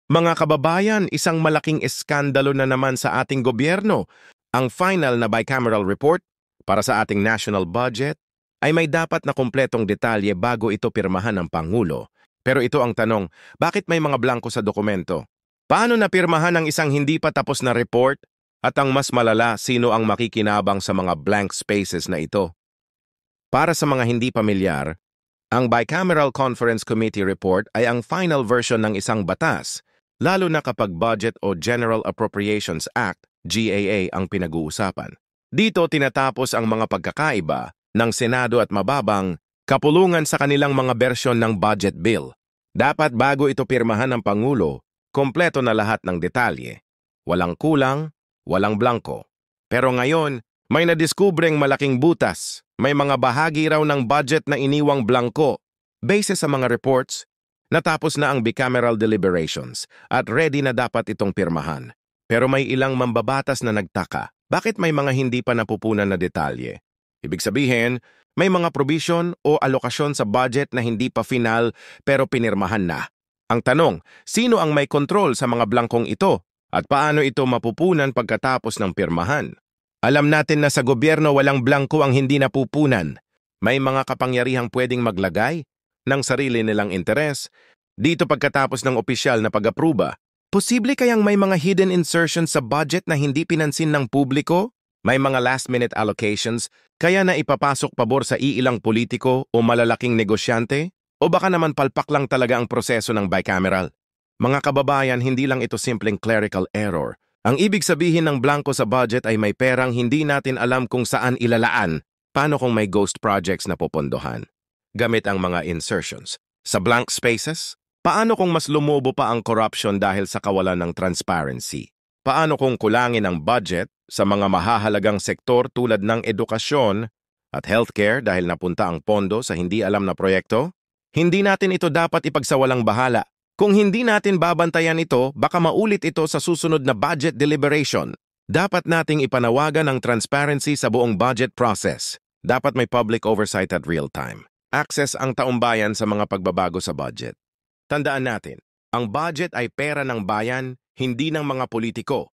Mga kababayan, isang malaking eskandalo na naman sa ating gobyerno. Ang final na bicameral report para sa ating national budget ay may dapat na kumpletong detalye bago ito pirmahan ng Pangulo. Pero ito ang tanong, bakit may mga blanko sa dokumento? Paano napirmahan ang isang hindi pa tapos na report? At ang mas malala, sino ang makikinabang sa mga blank spaces na ito? Para sa mga hindi pamilyar, ang Bicameral Conference Committee Report ay ang final version ng isang batas, lalo na kapag Budget o General Appropriations Act, GAA, ang pinag-uusapan. Dito tinatapos ang mga pagkakaiba ng Senado at mababang kapulungan sa kanilang mga bersyon ng budget bill. Dapat bago ito pirmahan ng Pangulo, kompleto na lahat ng detalye. Walang kulang, walang blanko. Pero ngayon, may nadiskubreng malaking butas. May mga bahagi raw ng budget na iniwang blanko. Base sa mga reports, natapos na ang bicameral deliberations at ready na dapat itong pirmahan. Pero may ilang mambabatas na nagtaka. Bakit may mga hindi pa napupunan na detalye? Ibig sabihin, may mga provision o alokasyon sa budget na hindi pa final pero pinirmahan na. Ang tanong, sino ang may kontrol sa mga blankong ito? At paano ito mapupunan pagkatapos ng pirmahan? Alam natin na sa gobyerno walang blanko ang hindi napupunan. May mga kapangyarihang pwedeng maglagay ng sarili nilang interes dito pagkatapos ng opisyal na pag-apruba. Posible kayang may mga hidden insertions sa budget na hindi pinansin ng publiko? May mga last-minute allocations kaya na ipapasok pabor sa iilang politiko o malalaking negosyante? O baka naman palpak lang talaga ang proseso ng bicameral? Mga kababayan, hindi lang ito simpleng clerical error. Ang ibig sabihin ng blanko sa budget ay may perang hindi natin alam kung saan ilalaan. Paano kung may ghost projects na popondohan? Gamit ang mga insertions. Sa blank spaces? Paano kung mas lumobo pa ang corruption dahil sa kawalan ng transparency? Paano kung kulangin ang budget sa mga mahahalagang sektor tulad ng edukasyon at healthcare dahil napunta ang pondo sa hindi alam na proyekto? Hindi natin ito dapat ipagsawalang bahala. Kung hindi natin babantayan ito, baka maulit ito sa susunod na budget deliberation. Dapat nating ipanawagan ang transparency sa buong budget process. Dapat may public oversight at real-time. Access ang taumbayan sa mga pagbabago sa budget. Tandaan natin, ang budget ay pera ng bayan, hindi ng mga politiko.